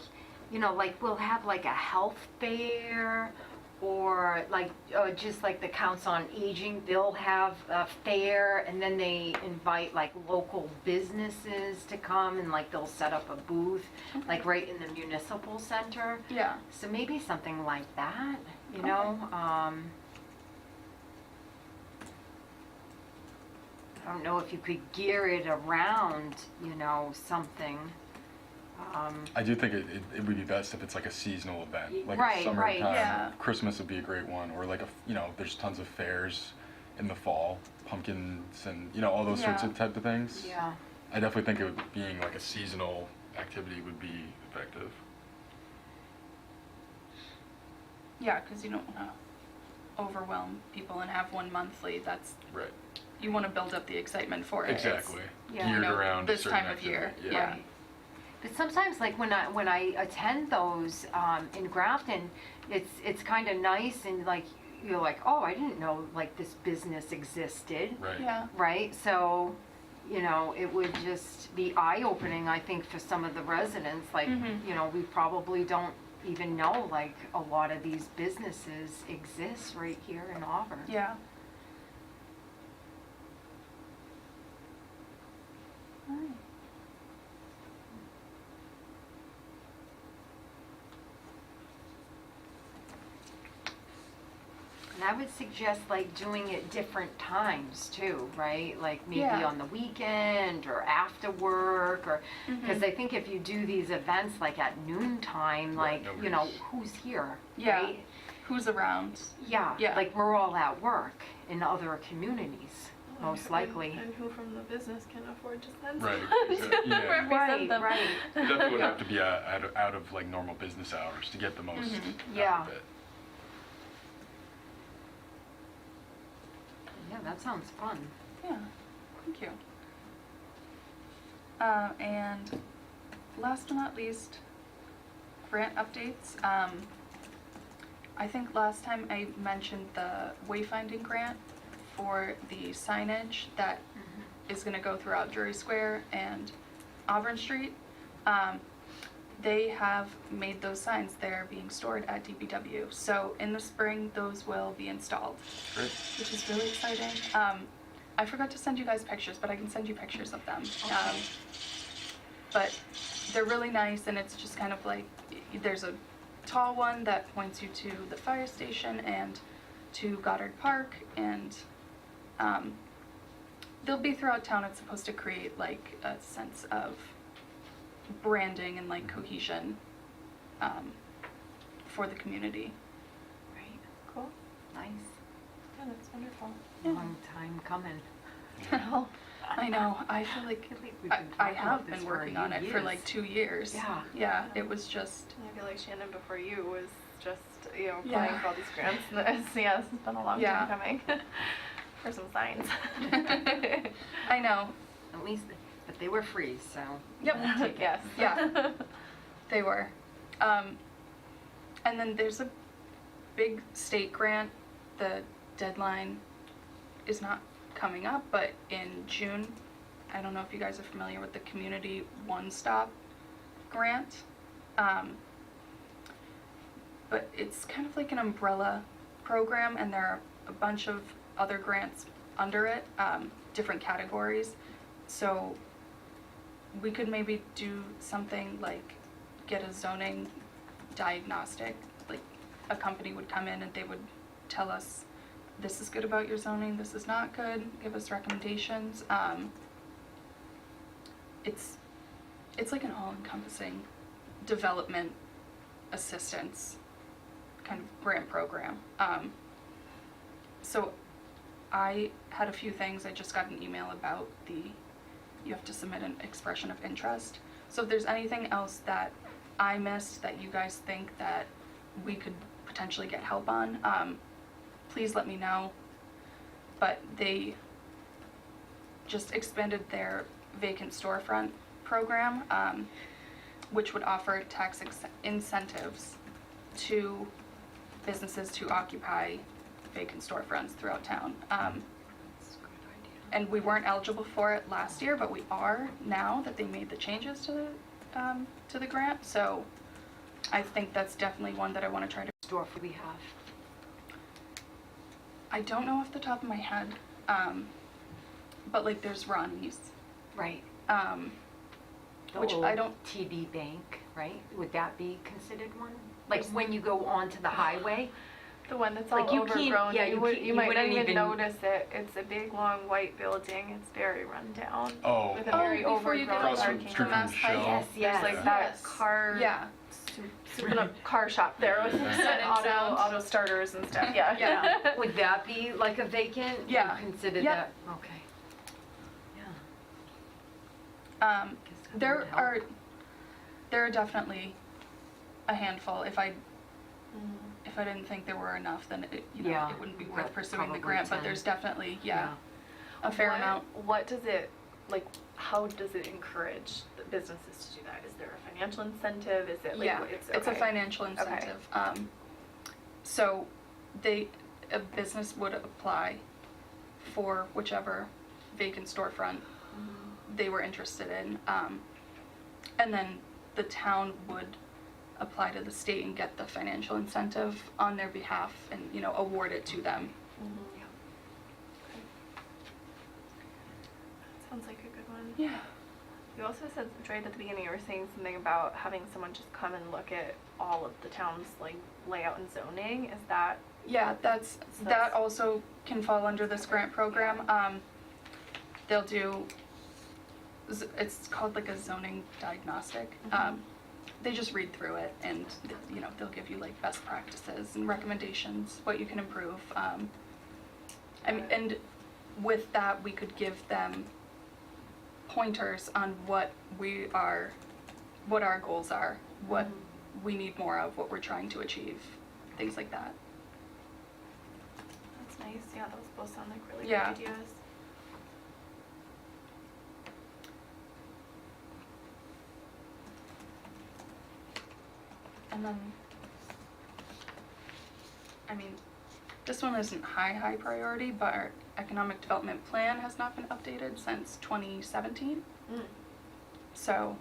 B: we'll have like a health fair, or like just like the Council on Aging, they'll have a fair, and then they invite like local businesses to come, and like they'll set up a booth, like right in the municipal center.
C: Yeah.
B: So maybe something like that,
C: Okay.
B: I don't know if you could gear it around, something.
D: I do think it would be best if it's like a seasonal event, like
B: Right,
D: summertime.
B: right,
C: yeah.
D: Christmas would be a great one, or like there's tons of fairs in the fall, pumpkins and all those sorts
C: Yeah.
D: of type of things.
B: Yeah.
D: I definitely think being like a seasonal activity would be effective.
C: Yeah, because you don't want to overwhelm people and have one monthly. That's,
D: Right.
C: you want to build up the excitement for it. It's-
D: Exactly.
B: Yeah.
D: Geared
C: You know,
D: around
C: this
D: a certain
C: time of year.
D: activity.
C: Yeah.
B: But sometimes, like when I attend those in Grafton, it's kind of nice, and like you're like, oh, I didn't know like this business existed,
D: Right.
C: Yeah.
B: right? So, it would just be eye-opening, I think, for some of the residents. Like,
C: Mhm.
B: we probably don't even know like a lot of these businesses exist right here in Auburn.
C: Yeah. Alright.
B: And I would suggest like doing it different times too, right? Like maybe
C: Yeah.
B: on the weekend or after work, or because
C: Mhm.
B: I think if you do these events like at noontime,
D: Right,
B: like
D: nobody's-
B: who's here,
C: Yeah.
B: right?
C: Who's around?
B: Yeah,
C: Yeah.
B: like we're all at work in other communities. most likely.
E: And who from the business can afford to send
D: Right,
E: someone
D: exactly,
E: to
D: yeah.
E: represent
B: Right,
E: them?
B: right.
D: It definitely would have to be out of like normal business hours to get the most out
B: Yeah.
D: of it.
B: Yeah, that sounds fun.
C: Yeah, thank you. And last but not least, grant updates. I think last time I mentioned the wayfinding grant for the signage that is gonna go throughout Drury Square and Auburn Street. They have made those signs. They're being stored at DPW. So in the spring, those will be installed,
D: Great.
C: which is really exciting. I forgot to send you guys pictures, but I can send you pictures of them. But they're really nice, and it's just kind of like, there's a tall one that points you to the fire station and to Goddard Park, and they'll be throughout town. It's supposed to create like a sense of branding and like cohesion for the community.
B: Right.
E: Cool.
B: Nice.
E: Yeah, that's wonderful.
C: Yeah.
B: Long time coming.
C: I know. I feel like
B: We've been
C: I
B: talking
C: have
B: about
C: been
B: this for
C: working on it for
B: years.
C: like 2 years.
B: Yeah.
C: Yeah, it was just,
E: I feel like Shannon before you was just,
C: Yeah.
E: applying for all these grants. And it's been a long
C: Yeah.
E: time coming for some signs.
C: I know.
B: At least, but they were free, so.
C: Yep.
B: we'll take it.
E: Yes.
C: Yeah. They were. And then there's a big state grant. The deadline is not coming up, but in June, I don't know if you guys are familiar with the Community One Stop grant. But it's kind of like an umbrella program, and there are a bunch of other grants under it, different categories. So we could maybe do something like get a zoning diagnostic, like a company would come in and they would tell us, this is good about your zoning, this is not good, give us recommendations. It's like an all-encompassing development assistance kind of grant program. So I had a few things. I just got an email about you have to submit an expression of interest. So if there's anything else that I missed that you guys think that we could potentially get help on, please let me know. But they just expanded their vacant storefront program, which would offer tax incentives to businesses to occupy vacant storefronts throughout town. And we weren't eligible for it last year, but we are now that they made the changes to the grant. So I think that's definitely one that I want to try to.
B: Store we have.
C: I don't know off the top of my head, but like there's Ronnie's,
B: Right. The
C: which
B: old
C: I don't.
B: TD Bank, right? Would that be considered one? Like when you go onto the highway?
E: The one that's
B: Like
E: all
B: you can't-
E: overgrown.
B: yeah,
E: you,
B: you
E: would,
B: can't-
E: you
B: you
E: might not
B: wouldn't
E: even
B: even-
E: notice it. It's a big, long, white building. It's very run down.
D: Oh,
E: With a very
C: before you
E: overgrown
C: get
D: across from
E: parking.
D: Strip
C: Mass
D: from
C: Pike.
D: Shell.
B: Yes, yes.
E: There's like that
C: Yes.
E: car,
C: Yeah.
E: soup up car shop there with auto starters and stuff. Yeah.
C: Yeah.
B: Would that be like a vacant? You
C: Yeah.
B: Consider
C: Yep.
B: that, okay. Yeah. Guess that
C: There
B: would help.
C: are definitely a handful. If I didn't think there were enough, then it
B: Yeah,
C: it wouldn't be
B: but
C: worth pursuing the
B: probably
C: grant. But
B: 10.
C: there's definitely a fair
E: What-
C: amount.
E: What does it, like, how does it encourage the businesses to do that? Is there a financial incentive? Is it like,
C: Yeah,
E: it's
C: a
E: okay.
C: financial incentive. So a business would apply for whichever vacant storefront they were interested in, and then the town would apply to the state and get the financial incentive on their behalf and award it to them.
E: Sounds like a good one.
C: Yeah.
E: You also said, right at the beginning, you were saying something about having someone just come and look at all of the town's like layout and zoning. Is that?
C: Yeah, that
E: that's-
C: also can fall under this grant program. They'll do, it's called like a zoning diagnostic. They just read through it and, they'll give you like best practices and recommendations, what you can improve. And with that, we could give them pointers on what our goals are, what we need more of, what we're trying to achieve, things like that.
E: That's nice. Yeah, those both sound like really
C: Yeah.
E: good ideas.
C: And then, I mean, this one isn't high priority, but our economic development plan has not been updated since 2017.
E: Mm.
C: So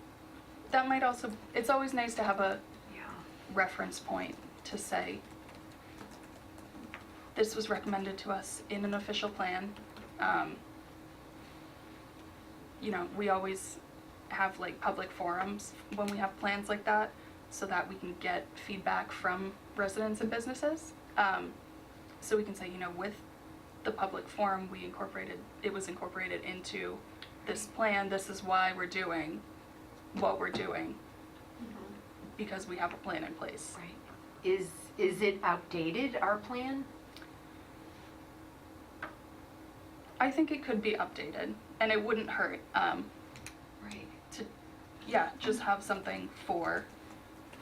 C: that might also, it's always nice to have a
B: Yeah.
C: reference point to say, this was recommended to us in an official plan. You know, we always have like public forums when we have plans like that, so that we can get feedback from residents and businesses. So we can say, you know, with the public forum, it was incorporated into this plan, this is why we're doing what we're doing, because we have a plan in place.
B: Right. Is it outdated, our plan?
C: I think it could be updated, and it wouldn't hurt
B: Right.
C: to, just have something for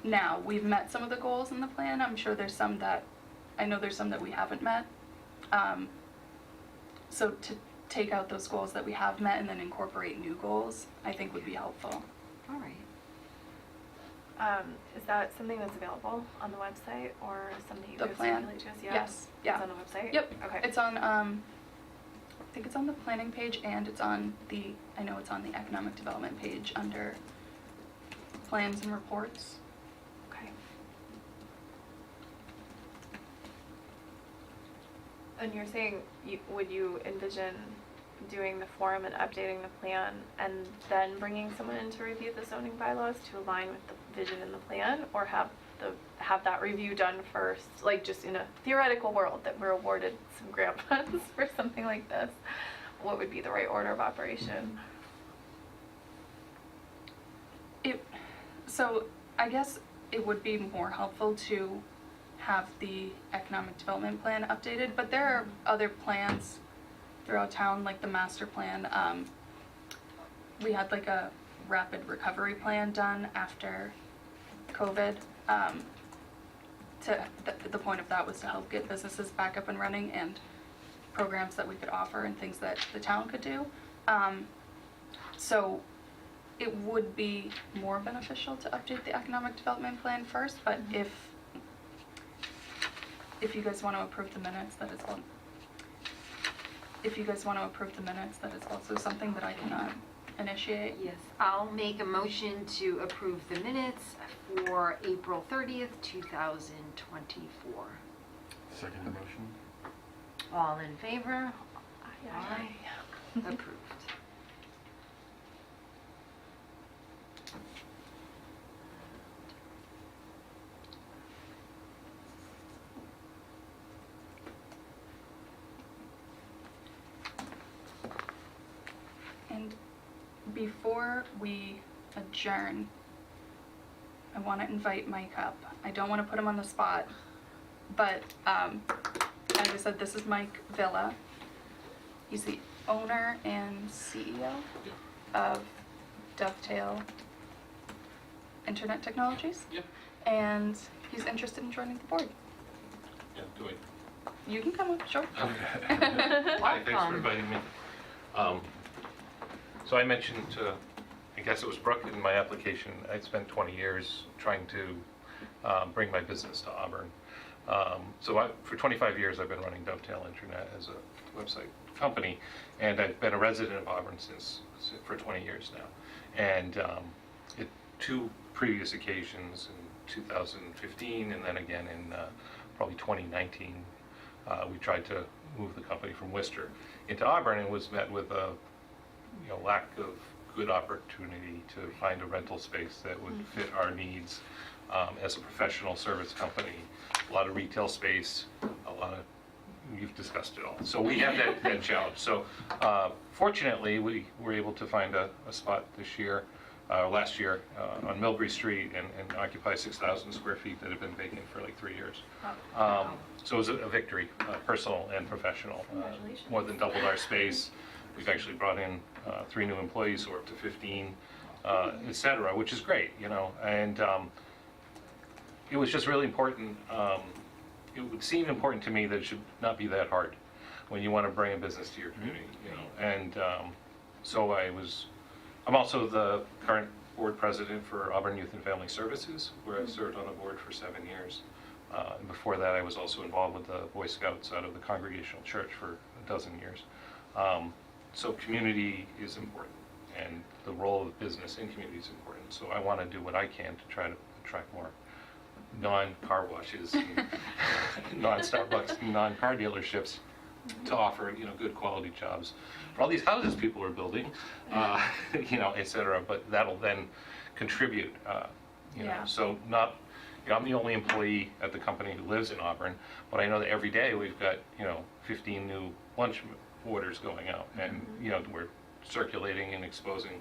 C: now. We've met some of the goals in the plan. I'm sure there's some that we haven't met. So to take out those goals that we have met and then incorporate new goals, I think would be helpful.
B: All right.
E: Is that something that's available on the website or something you
C: The
E: could
C: plan?
E: circulate to us? Yeah.
C: Yes, yeah.
E: It's on the website?
C: Yep.
E: Okay.
C: It's on, I think it's on the planning page, and it's on the economic development page under plans and reports.
E: Okay. And you're saying, would you envision doing the forum and updating the plan and then bringing someone in to review the zoning bylaws to align with the vision in the plan, or have that review done first, like just in a theoretical world that we're awarded some grant funds for something like this? What would be the right order of operation?
C: So I guess it would be more helpful to have the economic development plan updated, but there are other plans throughout town, like the master plan. We had like a rapid recovery plan done after COVID. The point of that was to help get businesses back up and running, and programs that we could offer and things that the town could do. So it would be more beneficial to update the economic development plan first, but if you guys want to approve the minutes, that is also something that I can initiate.
B: Yes, I'll make a motion to approve the minutes for April 30th, 2024.
D: Second motion?
B: All in favor?
E: Aye.
B: Approved.
C: And before we adjourn, I want to invite Mike up. I don't want to put him on the spot, but as I said, this is Mike Villa. He's the owner and CEO of Dovetail Internet Technologies.
F: Yep.
C: And he's interested in joining the board.
F: Yeah, do it.
C: You can come up, sure.
F: Hi, thanks for
B: Welcome.
F: inviting me. So I mentioned, I guess it was Brooke in my application, I spent 20 years trying to bring my business to Auburn. For 25 years, I've been running Dovetail Internet as a website company, and I've been a resident of Auburn for 20 years now. And at two previous occasions, in 2015 and then again in probably 2019, we tried to move the company from Worcester into Auburn, and was met with a lack of good opportunity to find a rental space that would fit our needs as a professional service company. A lot of retail space, you've discussed it all. So we have that challenge. So fortunately, we were able to find a spot this year last year on Millbury Street and occupy 6,000 square feet that have been vacant for like 3 years. So it was a victory, personal and professional.
E: Congratulations.
F: More than doubled our space. We've actually brought in 3 new employees, so we're up to 15, et cetera, which is great, you know. And it was just really important. It would seem important to me that it should not be that hard when you want to bring a business to your community, you know. And so I'm also the current board president for Auburn Youth and Family Services, where I served on the board for 7 years. And before that, I was also involved with the Boy Scouts out of the Congregational Church for a dozen years. So community is important, and the role of business in community is important. So I want to do what I can to try to attract more non-car washes, and non-Starbucks, non-car dealerships to offer, you know, good quality jobs for all these houses people are building, you know, et cetera. But that'll then contribute, you know.
E: Yeah.
F: So not, you know, I'm the only employee at the company who lives in Auburn, but I know that every day we've got, you know, 15 new lunch orders going out, and you know, we're circulating and exposing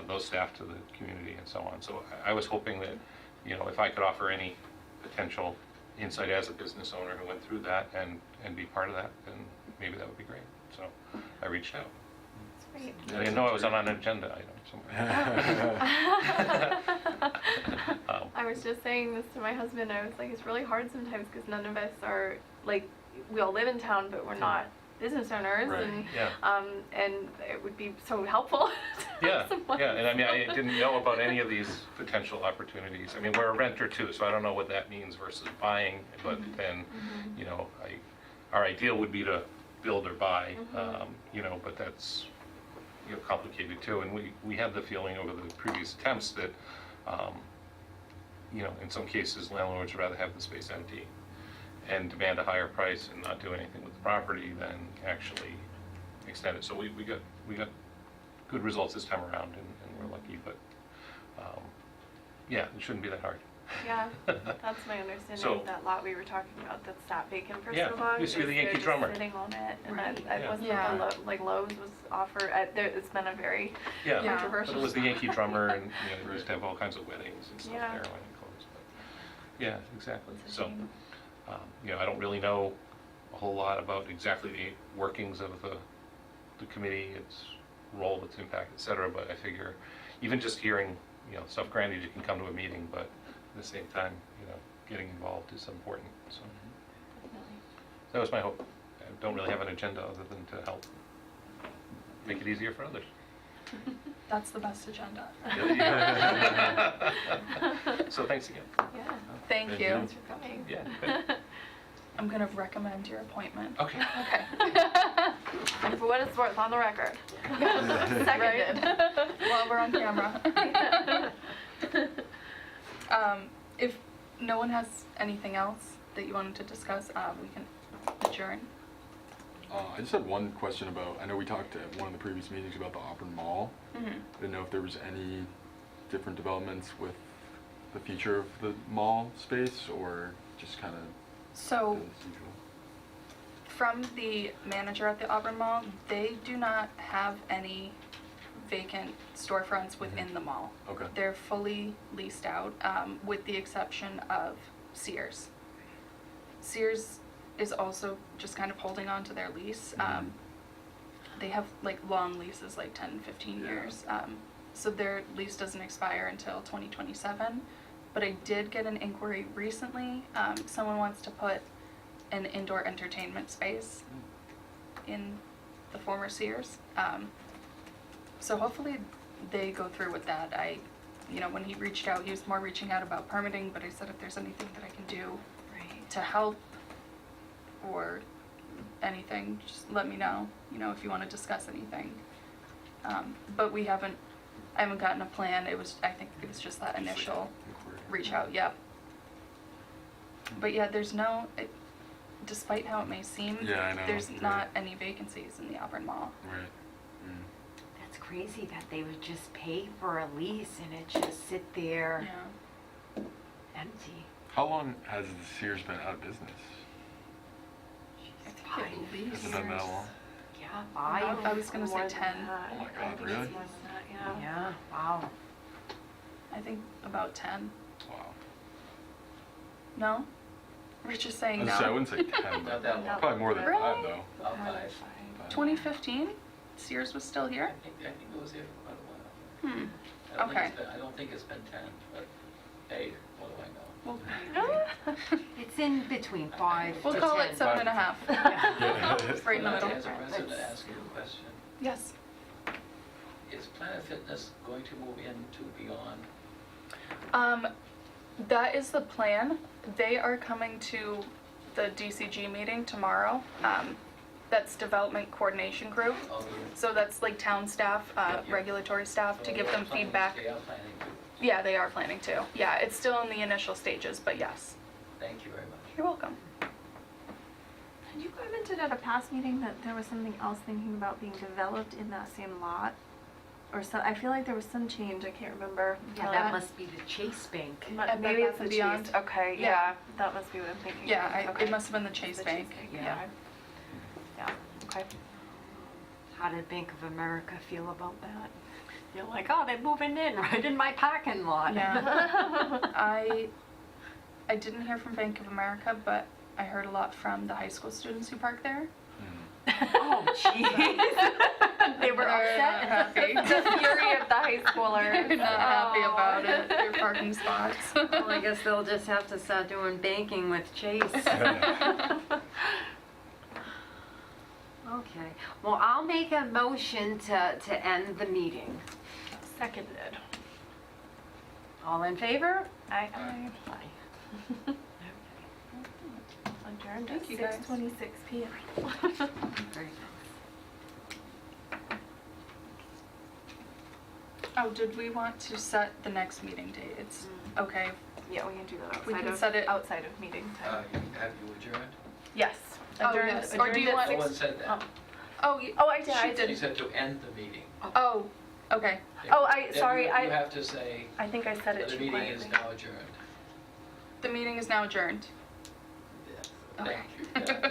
F: those staff to the community and so on. So I was hoping that, you know, if I could offer any potential insight as a business owner who went through that and be part of that, then maybe that would be great. So I reached out.
E: That's great.
F: I didn't know I was on an agenda item somewhere.
E: I was just saying this to my husband. I was like, it's really hard sometimes because none of us are like, we all live in town, but we're not business owners,
D: Right.
E: and it would be so helpful. to
F: Yeah,
E: have someone-
F: yeah, and I mean, I didn't know about any of these potential opportunities. I mean, we're a renter too, so I don't know what that means versus buying, but then, you know, our ideal would be to build or buy, you know, but that's, you know, complicated too. And we had the feeling over the previous attempts that, you know, in some cases landlords would rather have the space empty and demand a higher price and not do anything with the property than actually extend it. So we got good results this time around, and we're lucky, but yeah, it shouldn't be that hard.
E: Yeah, that's my understanding
F: So-
E: of that lot we were talking about that sat vacant for
F: Yeah,
E: so long.
F: used to be
E: is
F: the
E: they're
F: Yankee
E: just
F: drummer.
E: Sitting on it, and
B: Right.
E: that
F: Yeah.
E: wasn't
B: Yeah.
E: like Lowe's was offered. It's been a very
F: Yeah,
B: Yeah.
F: but
E: controversial.
F: it was the Yankee drummer, and you know, we used to have all kinds of weddings and stuff
E: Yeah.
F: there when it closed. But yeah, exactly.
E: It's a
F: So,
E: shame.
F: you know, I don't really know a whole lot about exactly the workings of the committee, its role, its impact, et cetera, but I figure even just hearing, you know, stuff, granted you can come to a meeting, but at the same time, you know, getting involved is important. So that was my hope. I don't really have an agenda other than to help make it easier for others.
C: That's the best agenda.
F: So thanks again.
E: Yeah.
C: Thank
D: Thank
C: you.
D: you.
E: Thanks for coming.
F: Yeah, good.
C: I'm gonna recommend your appointment.
F: Okay.
C: Okay.
E: And for what it's worth, on the record. Seconded.
C: While we're on camera. If no one has anything else that you wanted to discuss, we can adjourn.
D: I just had one question about, I know we talked at one of the previous meetings about the Auburn Mall.
C: Mhm.
D: I didn't know if there was any different developments with the future of the mall space, or just kind of
C: So,
D: business as usual.
C: from the manager at the Auburn Mall, they do not have any vacant storefronts within the mall.
D: Okay.
C: They're fully leased out, with the exception of Sears. Sears is also just kind of holding on to their lease. They have like long leases, like 10, 15
D: Yeah.
C: years. So their lease doesn't expire until 2027. But I did get an inquiry recently. Someone wants to put an indoor entertainment space in the former Sears. So hopefully they go through with that. You know, when he reached out, he was more reaching out about permitting, but I said if there's anything that I can do to help or anything, just let me know, you know, if you want to discuss anything. But I haven't gotten a plan. I think it was just that initial
D: Inquiry.
C: reach out, yep. But yeah, despite how it may seem,
D: Yeah, I know,
C: there's
D: right.
C: not any vacancies in the Auburn Mall.
D: Right.
B: That's crazy that they would just pay for a lease and it just sit there
C: Yeah.
B: empty.
D: How long has the Sears been out of business?
C: I think
B: Five
C: at least.
D: Has it been that long?
B: Yeah, five.
C: I was gonna say
E: More than
C: 10.
E: that.
D: Oh my
E: I
D: God,
E: think
D: really?
E: it's more than that, yeah.
B: Yeah, wow.
C: I think about 10.
D: Wow.
C: No? Rich is saying
D: I
C: no.
D: wouldn't say 10,
G: Not that long.
D: probably more than
C: Really?
D: 5 though.
G: About 5.
C: 2015? Sears was still
G: I
C: here?
G: think it was there for quite a while.
C: Hmm.
G: I don't think
C: Okay.
G: it's been- I don't think it's been 10, but hey, what do I know?
C: We'll,
B: It's in between 5
C: we'll
B: to
C: call
B: 10.
C: it 7.5.
D: Yeah.
C: It's right in the
G: Well,
C: middle.
G: As a resident,
B: That's-
G: ask you a question.
C: Yes.
G: Is Planet Fitness going to move into Beyond?
C: That is the plan. They are coming to the DCG meeting tomorrow. That's Development Coordination Group.
G: Oh,
C: So that's like town staff,
G: Yeah.
C: regulatory staff, to
G: so
C: give
G: they
C: them
G: are planning-
C: feedback.
G: They are planning to.
C: Yeah, they are planning to. Yeah, it's still in the initial stages, but yes.
G: Thank you very much.
C: You're welcome.
E: Had you commented at a past meeting that there was something else thinking about being developed in that same lot? Or so, I feel like there was some change, I can't remember.
B: Yeah, that must be the Chase Bank.
C: At
E: Maybe
C: Bed
E: it's
C: Bath and
E: the
C: Beyond.
E: Chase. Okay,
C: Yeah.
E: yeah, that must be what I'm thinking.
C: Yeah,
E: Okay.
C: it must have been the Chase
E: The
C: Bank.
B: Yeah.
E: Yeah, okay.
B: How did Bank of America feel about that? You're like, oh, they're moving in right in my parking lot.
C: Yeah. I didn't hear from Bank of America, but I heard a lot from the high school students who park there.
B: Oh, jeez.
E: They were
C: They're not
E: upset.
C: happy.
E: The fury of the high schoolers.
C: They're not happy
E: Oh.
C: about it. Their parking spots.
B: Well, I guess they'll just have to start doing banking with Chase. Okay, well, I'll make a motion to end the meeting.
E: Seconded.
B: All in favor?
E: Aye.
B: Aye.
E: Adjourned
C: Thank
E: at
C: you, guys.
E: 6:26 p.m.
B: Very nice.
C: Oh, did we want to set the next meeting date? It's, okay.
E: Yeah, we can do that
C: We
E: outside
C: can
E: of,
C: set it-
E: outside of meeting time.
G: Have you adjourned?
E: Yes.
C: Oh,
E: Adjourned-
C: yes. Or do you
E: adjourned at
C: want-
G: No
E: six-
G: one said that.
C: Oh,
E: Oh, I did, I
C: She
E: did.
G: She said to end the meeting.
C: oh, okay.
E: Oh,
G: Then
E: sorry,
G: you
E: I-
G: have to say
E: I think I said it
G: that the
E: too
G: meeting is
E: quietly.
G: now adjourned.
C: The meeting is now adjourned.
G: Thank you.